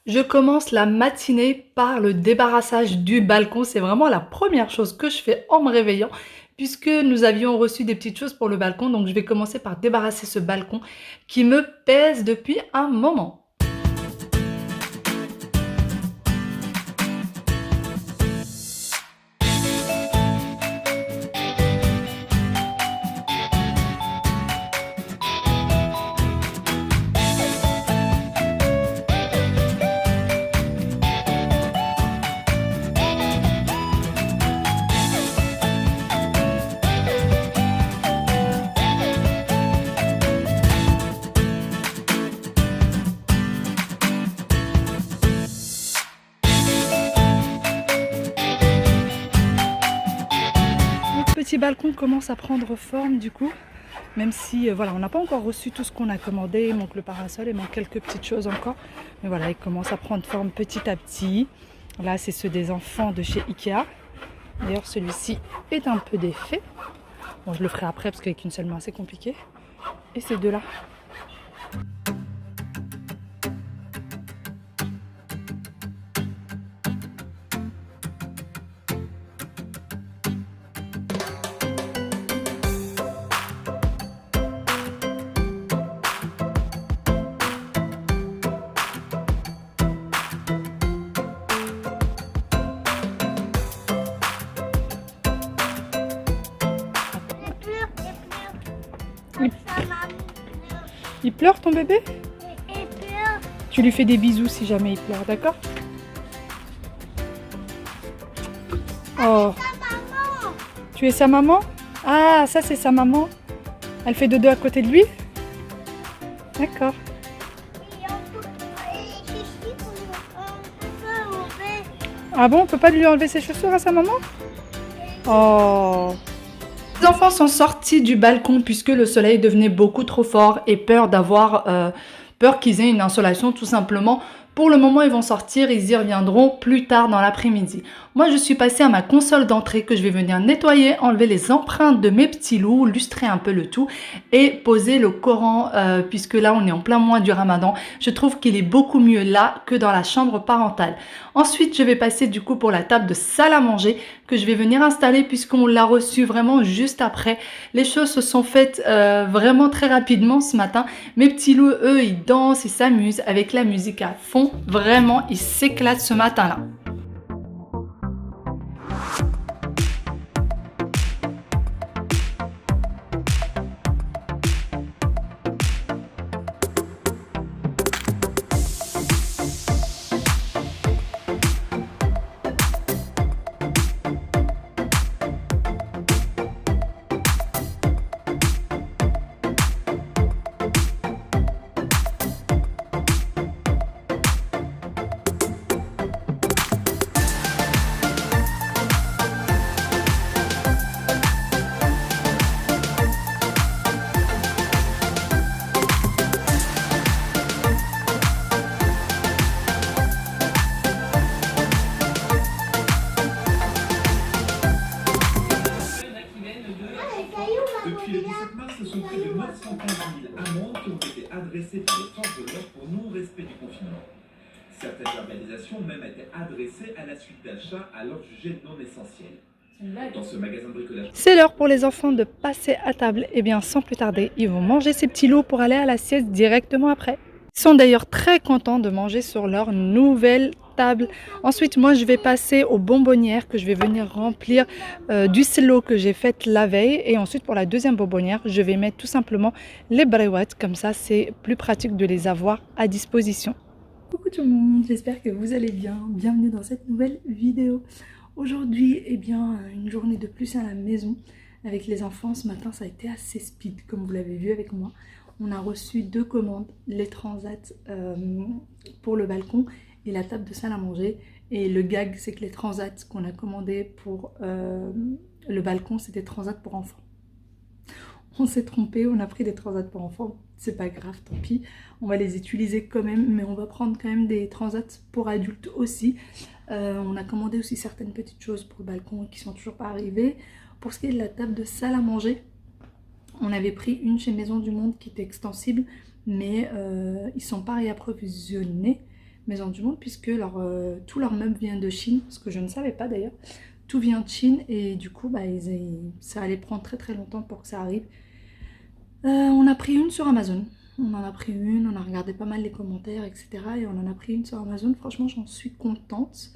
Je commence la matinée par le débarrassage du balcon. C'est vraiment la première chose que je fais en me réveillant, puisque nous avions reçu des petites choses pour le balcon. Donc je vais commencer par débarrasser ce balcon qui me pèse depuis un moment. Le petit balcon commence à prendre forme du coup, même si voilà, on n'a pas encore reçu tout ce qu'on a commandé. Il manque le parasol, il manque quelques petites choses encore, mais voilà, il commence à prendre forme petit à petit. Là c'est ceux des enfants de chez Ikea. D'ailleurs celui-ci est un peu défait. Bon, je le ferai après parce qu'avec une seule main c'est compliqué. Et ces deux là. Il, il pleure ton bébé? Tu lui fais des bisous si jamais il pleure, d'accord? Oh, tu es sa maman? Ah, ça c'est sa maman. Elle fait dodo à côté de lui? D'accord. Ah bon, on peut pas lui enlever ses chaussures à sa maman? Oh. Les enfants sont sortis du balcon puisque le soleil devenait beaucoup trop fort et peur qu'ils aient une insolation tout simplement. Pour le moment, ils vont sortir, ils y reviendront plus tard dans l'après-midi. Moi, je suis passée à ma console d'entrée que je vais venir nettoyer, enlever les empreintes de mes petits loups, lustrer un peu le tout et poser le Coran puisque là, on est en plein mois du Ramadan. Je trouve qu'il est beaucoup mieux là que dans la chambre parentale. Ensuite, je vais passer du coup pour la table de salle à manger que je vais venir installer puisqu'on l'a reçue vraiment juste après. Les choses se sont faites vraiment très rapidement ce matin. Mes petits loups, eux, ils dansent, ils s'amusent avec la musique à fond. Vraiment, ils s'éclatent ce matin-là. Depuis le 17 mars, ce sont près de 915 000 amendes qui ont été adressées par les forces de l'ordre pour non-respect du confinement. Certaines verbalisations ont même été adressées à la suite d'achats alors jugés non essentiels. Dans ce magasin de bricolage... C'est l'heure pour les enfants de passer à table. Et bien sans plus tarder, ils vont manger ces petits lots pour aller à la sieste directement après. Ils sont d'ailleurs très contents de manger sur leur nouvelle table. Ensuite, moi, je vais passer aux bonbonnières que je vais venir remplir du selo que j'ai fait la veille. Et ensuite, pour la deuxième bonbonnière, je vais mettre tout simplement les bréouettes. Comme ça, c'est plus pratique de les avoir à disposition. Coucou tout le monde, j'espère que vous allez bien. Bienvenue dans cette nouvelle vidéo. Aujourd'hui, eh bien, une journée de plus à la maison avec les enfants. Ce matin, ça a été assez speed, comme vous l'avez vu avec moi. On a reçu 2 commandes, les transats pour le balcon et la table de salle à manger. Et le gag, c'est que les transats qu'on a commandés pour le balcon, c'était transats pour enfants. On s'est trompé, on a pris des transats pour enfants, c'est pas grave, tant pis. On va les utiliser quand même, mais on va prendre quand même des transats pour adultes aussi. On a commandé aussi certaines petites choses pour le balcon qui sont toujours pas arrivées. Pour ce qui est de la table de salle à manger, on avait pris une chez Maison du Monde qui était extensible, mais ils sont pas réapprovisionnés. Maison du Monde, puisque tout leur meuble vient de Chine, ce que je ne savais pas d'ailleurs. Tout vient de Chine et du coup, ça allait prendre très très longtemps pour que ça arrive. On a pris une sur Amazon. On en a pris une, on a regardé pas mal les commentaires, etc. Et on en a pris une sur Amazon. Franchement, j'en suis contente.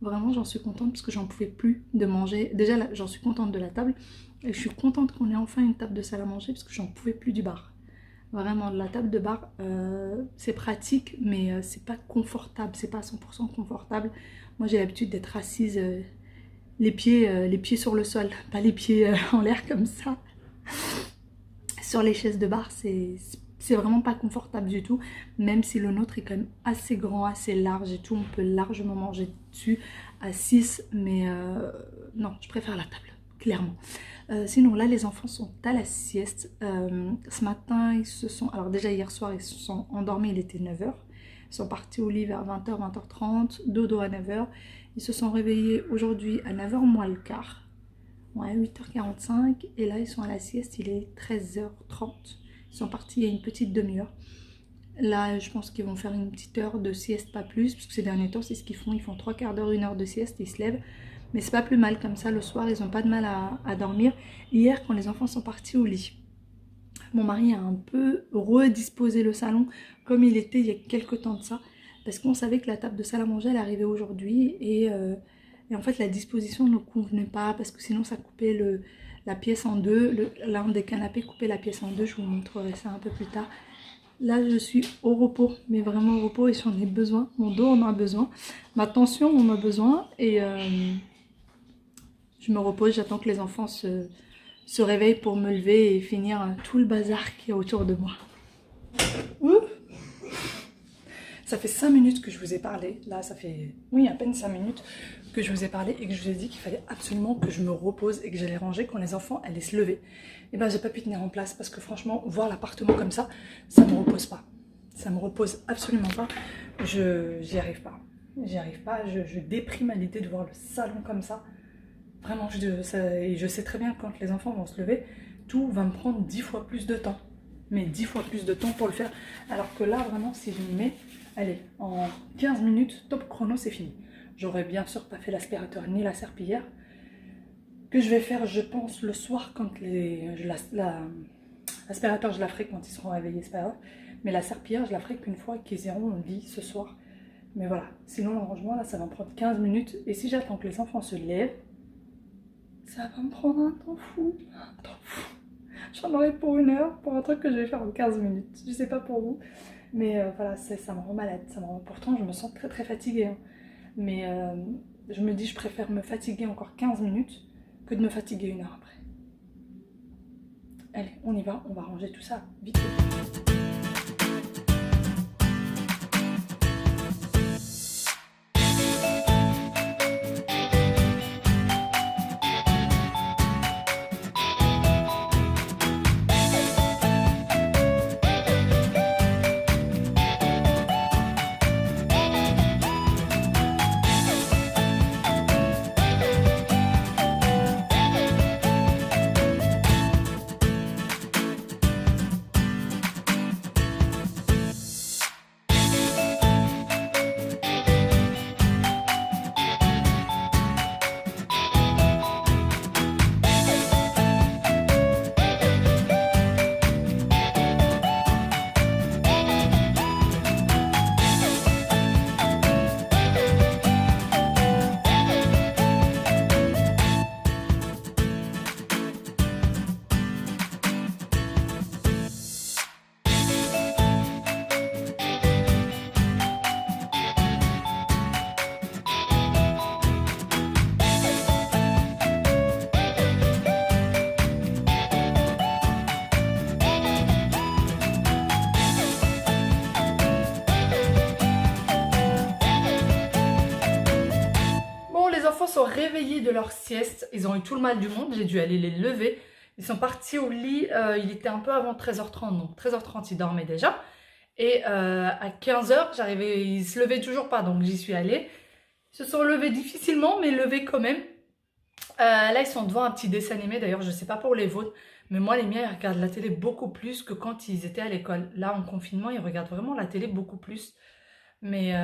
Vraiment, j'en suis contente parce que j'en pouvais plus de manger. Déjà, j'en suis contente de la table. Et je suis contente qu'on ait enfin une table de salle à manger parce que j'en pouvais plus du bar. Vraiment, la table de bar, c'est pratique, mais c'est pas confortable. C'est pas à 100% confortable. Moi, j'ai l'habitude d'être assise, les pieds sur le sol, pas les pieds en l'air comme ça. Sur les chaises de bar, c'est vraiment pas confortable du tout, même si le nôtre est quand même assez grand, assez large et tout, on peut largement manger dessus à 6, mais non, je préfère la table, clairement. Sinon là, les enfants sont à la sieste. Ce matin, alors déjà hier soir, ils se sont endormis, il était 9 h. Ils sont partis au lit vers 20 h, 20 h 30, dodo à 9 h. Ils se sont réveillés aujourd'hui à 9 h moins le quart. Ouais, 8 h 45 et là ils sont à la sieste, il est 13 h 30. Ils sont partis il y a une petite demi-heure. Là je pense qu'ils vont faire une petite heure de sieste, pas plus, parce que ces derniers temps c'est ce qu'ils font, ils font 3/4 d'heure, 1 heure de sieste, ils se lèvent. Mais c'est pas plus mal comme ça, le soir ils n'ont pas de mal à dormir. Hier quand les enfants sont partis au lit, mon mari a un peu redisposé le salon comme il était il y a quelques temps de ça. Parce qu'on savait que la table de salle à manger elle arrivait aujourd'hui et en fait la disposition ne nous convenait pas parce que sinon ça coupait la pièce en deux. L'un des canapés coupait la pièce en deux, je vous montrerai ça un peu plus tard. Là je suis au repos, mais vraiment au repos et j'en ai besoin. Mon dos en a besoin, ma tension en a besoin et je me repose, j'attends que les enfants se réveillent pour me lever et finir tout le bazar qu'il y a autour de moi. Ouh. Ça fait 5 minutes que je vous ai parlé, là ça fait, oui, à peine 5 minutes que je vous ai parlé et que je vous ai dit qu'il fallait absolument que je me repose et que j'allais ranger quand les enfants allaient se lever. Et ben j'ai pas pu tenir en place parce que franchement, voir l'appartement comme ça me repose pas. Ça me repose absolument pas, j'y arrive pas. J'y arrive pas, je déprime à l'idée de voir le salon comme ça. Vraiment, et je sais très bien que quand les enfants vont se lever, tout va me prendre 10 fois plus de temps. Mais 10 fois plus de temps pour le faire. Alors que là, vraiment, si je me mets... Allez, en 15 minutes, top chrono, c'est fini. J'aurais bien sûr pas fait l'aspirateur ni la serpillière. Que je vais faire, je pense, le soir quand l'aspirateur, je la ferai quand ils seront réveillés, c'est pas grave. Mais la serpillière, je la ferai qu'une fois qu'ils iront au lit ce soir. Mais voilà, sinon le rangement, là, ça va me prendre 15 minutes. Et si j'attends que les enfants se lèvent, ça va me prendre un temps fou. Un temps fou. J'en aurai pour 1 heure, pour un truc que je vais faire en 15 minutes. Je sais pas pour vous. Mais voilà, ça me rend malade. Pourtant, je me sens très très fatiguée. Hein. Mais je me dis, je préfère me fatiguer encore 15 minutes que de me fatiguer 1 heure après. Allez, on y va, on va ranger tout ça vite. Sont réveillés de leur sieste, ils ont eu tout le mal du monde, j'ai dû aller les lever. Ils sont partis au lit, il était un peu avant 13 h 30, donc 13 h 30 ils dormaient déjà. Et à 15 h, j'arrivais, ils se levaient toujours pas, donc j'y suis allée. Ils se sont levés difficilement, mais levés quand même. Là ils sont devant un petit dessin animé, d'ailleurs je sais pas pour les vôtres, mais moi les miens ils regardent la télé beaucoup plus que quand ils étaient à l'école. Là en confinement ils regardent vraiment la télé beaucoup plus. mais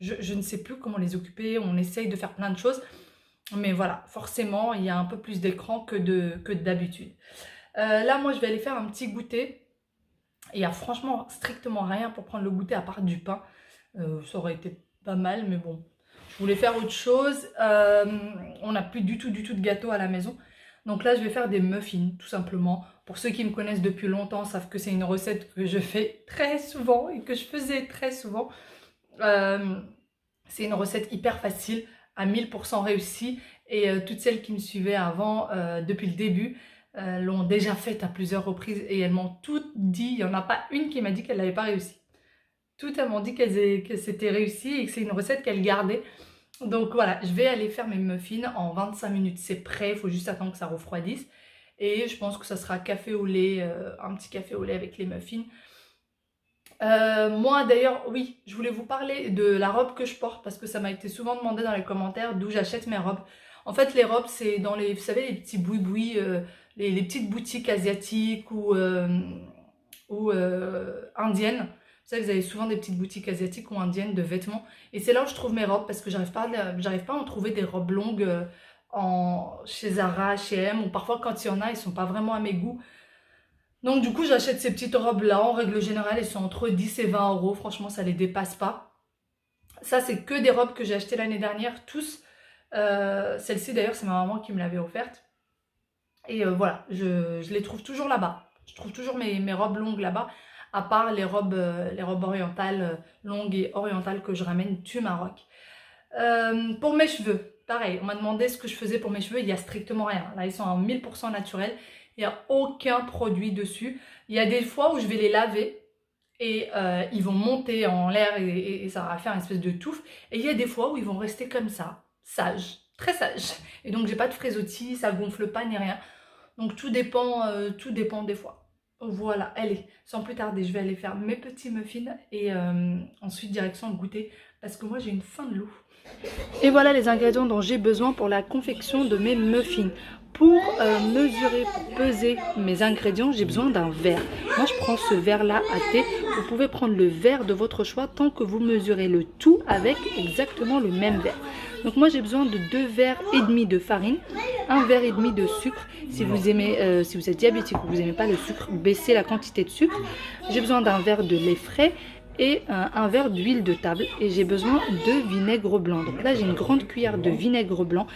je ne sais plus comment les occuper. On essaye de faire plein de choses, mais voilà, forcément, il y a un peu plus d'écran que d'habitude. Là, moi, je vais aller faire un petit goûter. Il y a franchement strictement rien pour prendre le goûter à part du pain. Ça aurait été pas mal, mais bon, je voulais faire autre chose. On n'a plus du tout de gâteau à la maison. Donc là, je vais faire des muffins, tout simplement. Pour ceux qui me connaissent depuis longtemps, savent que c'est une recette que je fais très souvent et que je faisais très souvent. C'est une recette hyper facile, à 1000% réussie. Et toutes celles qui me suivaient avant, depuis le début, l'ont déjà faite à plusieurs reprises. Et elles m'ont toutes dit, il n'y en a pas une qui m'a dit qu'elle n'avait pas réussi. Toutes elles m'ont dit que c'était réussi et que c'est une recette qu'elles gardaient. Donc voilà, je vais aller faire mes muffins en 25 minutes. C'est prêt, il faut juste attendre que ça refroidisse. Et je pense que ça sera café au lait, un petit café au lait avec les muffins. Moi d'ailleurs, oui, je voulais vous parler de la robe que je porte parce que ça m'a été souvent demandé dans les commentaires d'où j'achète mes robes. En fait, les robes, c'est dans les, vous savez, les petits boui-boui, les petites boutiques asiatiques ou indiennes. Vous savez, vous avez souvent des petites boutiques asiatiques ou indiennes de vêtements. Et c'est là où je trouve mes robes parce que j'arrive pas à en trouver des robes longues chez Zara, H&M, ou parfois quand il y en a, ils sont pas vraiment à mes goûts. Donc du coup, j'achète ces petites robes-là. En règle générale, elles sont entre 10 et 20 euros. Franchement, ça les dépasse pas. Ça, c'est que des robes que j'ai achetées l'année dernière, tous. Celle-ci, d'ailleurs, c'est ma maman qui me l'avait offerte. Et voilà, je les trouve toujours là-bas. Je trouve toujours mes robes longues là-bas, à part les robes orientales, longues et orientales que je ramène du Maroc. Pour mes cheveux, pareil, on m'a demandé ce que je faisais pour mes cheveux, il n'y a strictement rien. Là, ils sont en 1000% naturels, il n'y a aucun produit dessus. Il y a des fois où je vais les laver et ils vont monter en l'air et ça va faire une espèce de touffe. Et il y a des fois où ils vont rester comme ça, sages, très sages. Et donc, j'ai pas de frésotis, ça gonfle pas ni rien. Donc, tout dépend des fois. Voilà, allez, sans plus tarder, je vais aller faire mes petits muffins et ensuite direction le goûter parce que moi j'ai une faim de loup. Et voilà les ingrédients dont j'ai besoin pour la confection de mes muffins. Pour mesurer, pour peser mes ingrédients, j'ai besoin d'un verre. Moi je prends ce verre-là à thé. Vous pouvez prendre le verre de votre choix tant que vous mesurez le tout avec exactement le même verre. Donc moi j'ai besoin de 2 verres et demi de farine, 1 verre et demi de sucre. Si vous aimez, si vous êtes diabétique ou vous n'aimez pas le sucre, baissez la quantité de sucre. J'ai besoin d'un verre de lait frais et un verre d'huile de table. Et j'ai besoin de vinaigre blanc. Donc là j'ai une grande cuillère de vinaigre blanc.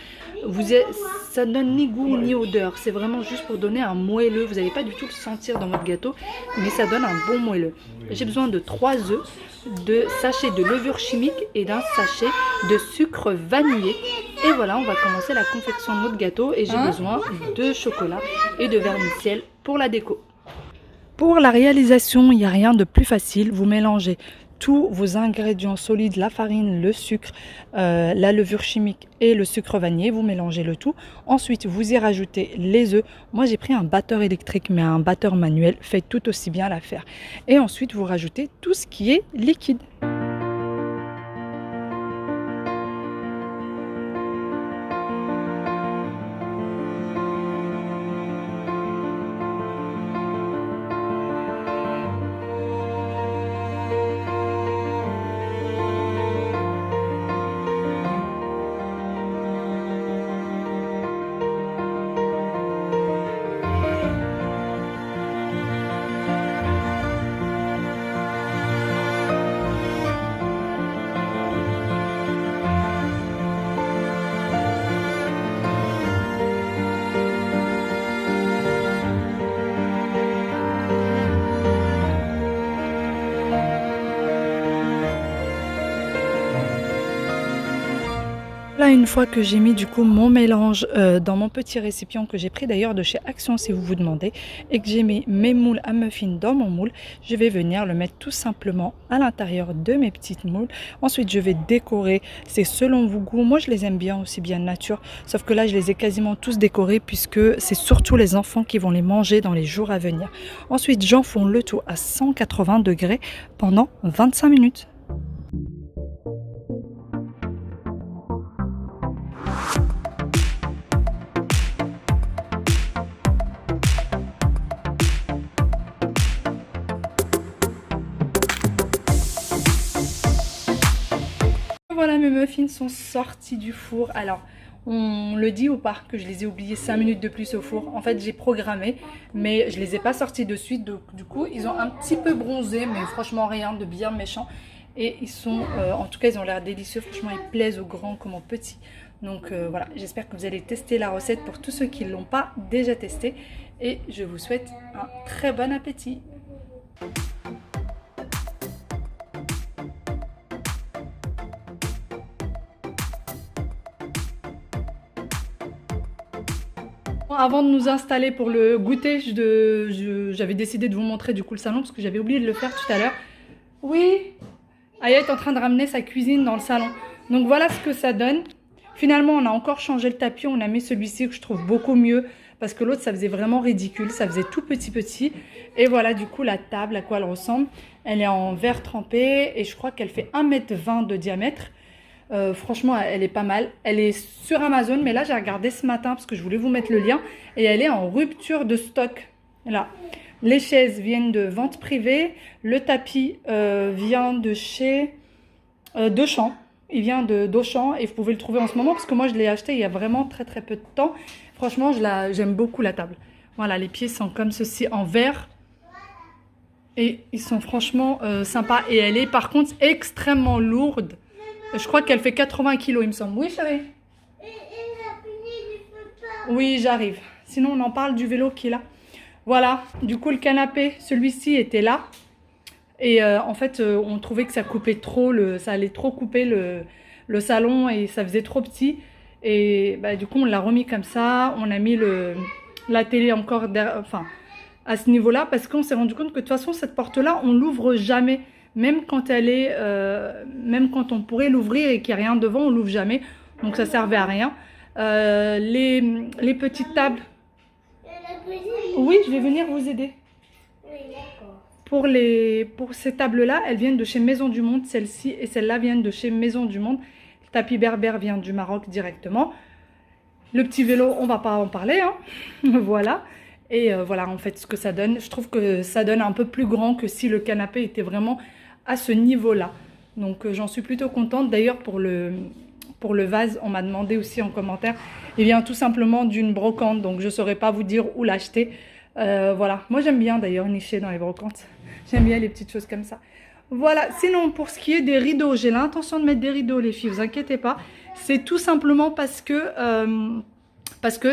Ça ne donne ni goût ni odeur. C'est vraiment juste pour donner un moelleux. Vous n'allez pas du tout le sentir dans votre gâteau, mais ça donne un bon moelleux. J'ai besoin de 3 œufs, de sachets de levure chimique et d'un sachet de sucre vanillé. Et voilà, on va commencer la confection de notre gâteau et j'ai besoin de chocolat et de vermicelle pour la déco. Pour la réalisation, il n'y a rien de plus facile. Vous mélangez tous vos ingrédients solides, la farine, le sucre, la levure chimique et le sucre vanillé. Vous mélangez le tout. Ensuite, vous y rajoutez les œufs. Moi, j'ai pris un batteur électrique, mais un batteur manuel fait tout aussi bien l'affaire. Et ensuite, vous rajoutez tout ce qui est liquide. Là, une fois que j'ai mis du coup mon mélange dans mon petit récipient que j'ai pris d'ailleurs de chez Action si vous vous demandez, et que j'ai mis mes moules à muffins dans mon moule, je vais venir le mettre tout simplement à l'intérieur de mes petites moules. Ensuite, je vais décorer, c'est selon vos goûts. Moi, je les aime bien aussi bien nature, sauf que là, je les ai quasiment tous décorés puisque c'est surtout les enfants qui vont les manger dans les jours à venir. Ensuite, j'enfourne le tout à 180 degrés pendant 25 minutes. Voilà, mes muffins sont sortis du four. Alors, on le dit ou pas que je les ai oubliés 5 minutes de plus au four. En fait, j'ai programmé, mais je les ai pas sortis de suite. Donc, du coup, ils ont un petit peu bronzé, mais franchement, rien de bien méchant. Et ils sont, en tout cas, ils ont l'air délicieux. Franchement, ils plaisent aux grands comme aux petits. Donc, voilà, j'espère que vous allez tester la recette pour tous ceux qui ne l'ont pas déjà testé. Et je vous souhaite un très bon appétit. Avant de nous installer pour le goûter, j'avais décidé de vous montrer du coup le salon parce que j'avais oublié de le faire tout à l'heure. Oui, Aya est en train de ramener sa cuisine dans le salon. Donc voilà ce que ça donne. Finalement, on a encore changé le tapis. On a mis celui-ci que je trouve beaucoup mieux parce que l'autre, ça faisait vraiment ridicule. Ça faisait tout petit. Et voilà du coup la table, à quoi elle ressemble. Elle est en verre trempé et je crois qu'elle fait 1,20 m de diamètre. Franchement, elle est pas mal. Elle est sur Amazon, mais là, j'ai regardé ce matin parce que je voulais vous mettre le lien. Et elle est en rupture de stock. Là, les chaises viennent de vente privée. Le tapis vient de chez Auchan. Il vient d'Auchan et vous pouvez le trouver en ce moment parce que moi, je l'ai acheté il y a vraiment très peu de temps. Franchement, j'aime beaucoup la table. Voilà, les pieds sont comme ceci en verre. Et ils sont franchement sympas. Et elle est par contre extrêmement lourde. Je crois qu'elle fait 80 kg, il me semble. Oui, chérie. Oui, j'arrive. Sinon, on en parle du vélo qui est là. Voilà. Du coup, le canapé, celui-ci était là. Et en fait, on trouvait que ça coupait trop. Ça allait trop couper le salon et ça faisait trop petit. Et bah, du coup, on l'a remis comme ça. On a mis la télé encore à ce niveau-là parce qu'on s'est rendu compte que de toute façon, cette porte-là, on l'ouvre jamais. Même quand même quand on pourrait l'ouvrir et qu'il n'y a rien devant, on l'ouvre jamais. Donc ça servait à rien. Les petites tables. Oui, je vais venir vous aider. Pour ces tables-là, elles viennent de chez Maison du Monde, celle-ci et celle-là viennent de chez Maison du Monde. Le tapis berbère vient du Maroc directement. Le petit vélo, on va pas en parler, hein. Voilà. Et voilà en fait ce que ça donne. Je trouve que ça donne un peu plus grand que si le canapé était vraiment à ce niveau-là. Donc j'en suis plutôt contente. D'ailleurs pour le vase, on m'a demandé aussi en commentaire. Il vient tout simplement d'une brocante. Donc je ne saurais pas vous dire où l'acheter. Voilà. Moi j'aime bien d'ailleurs nicher dans les brocantes. J'aime bien les petites choses comme ça. Voilà. Sinon pour ce qui est des rideaux, j'ai l'intention de mettre des rideaux les filles. Vous inquiétez pas. C'est tout simplement parce que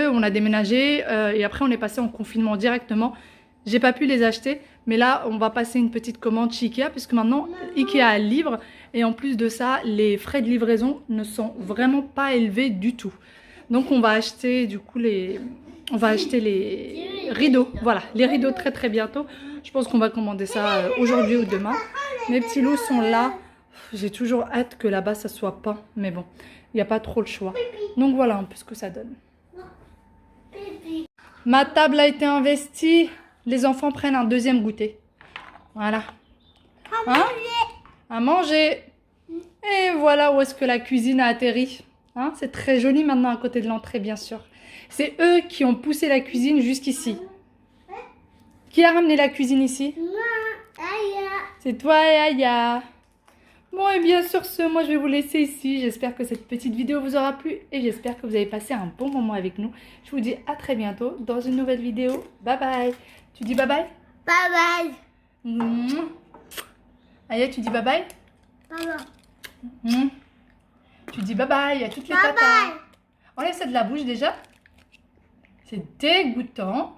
on a déménagé et après on est passé en confinement directement. J'ai pas pu les acheter, mais là on va passer une petite commande chez Ikea puisque maintenant Ikea livre et en plus de ça, les frais de livraison ne sont vraiment pas élevés du tout. Donc on va acheter du coup les rideaux. Voilà, les rideaux très bientôt. Je pense qu'on va commander ça aujourd'hui ou demain. Mes petits loups sont là. J'ai toujours hâte que là-bas ça soit peint, mais bon, il n'y a pas trop le choix. Donc voilà un peu ce que ça donne. Ma table a été investie. Les enfants prennent un deuxième goûter. Voilà. Hein? À manger. Et voilà où est-ce que la cuisine a atterri. Hein? C'est très joli maintenant à côté de l'entrée, bien sûr. C'est eux qui ont poussé la cuisine jusqu'ici. Qui a ramené la cuisine ici? C'est toi et Aya. Bon, et bien sur ce, moi je vais vous laisser ici. J'espère que cette petite vidéo vous aura plu et j'espère que vous avez passé un bon moment avec nous. Je vous dis à très bientôt dans une nouvelle vidéo. Bye bye. Tu dis bye bye? Bye bye. Aya, tu dis bye bye? Bye bye. Tu dis bye bye à toutes les Bye tatas. bye. Enlève ça de la bouche déjà. C'est dégoûtant.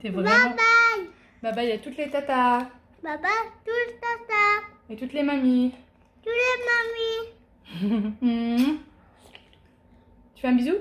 T'es vraiment... Bye bye. Bye bye à toutes les tatas. Bye bye. Tout tata. Et toutes les mamies. Tous les mamies. Tu fais un bisou?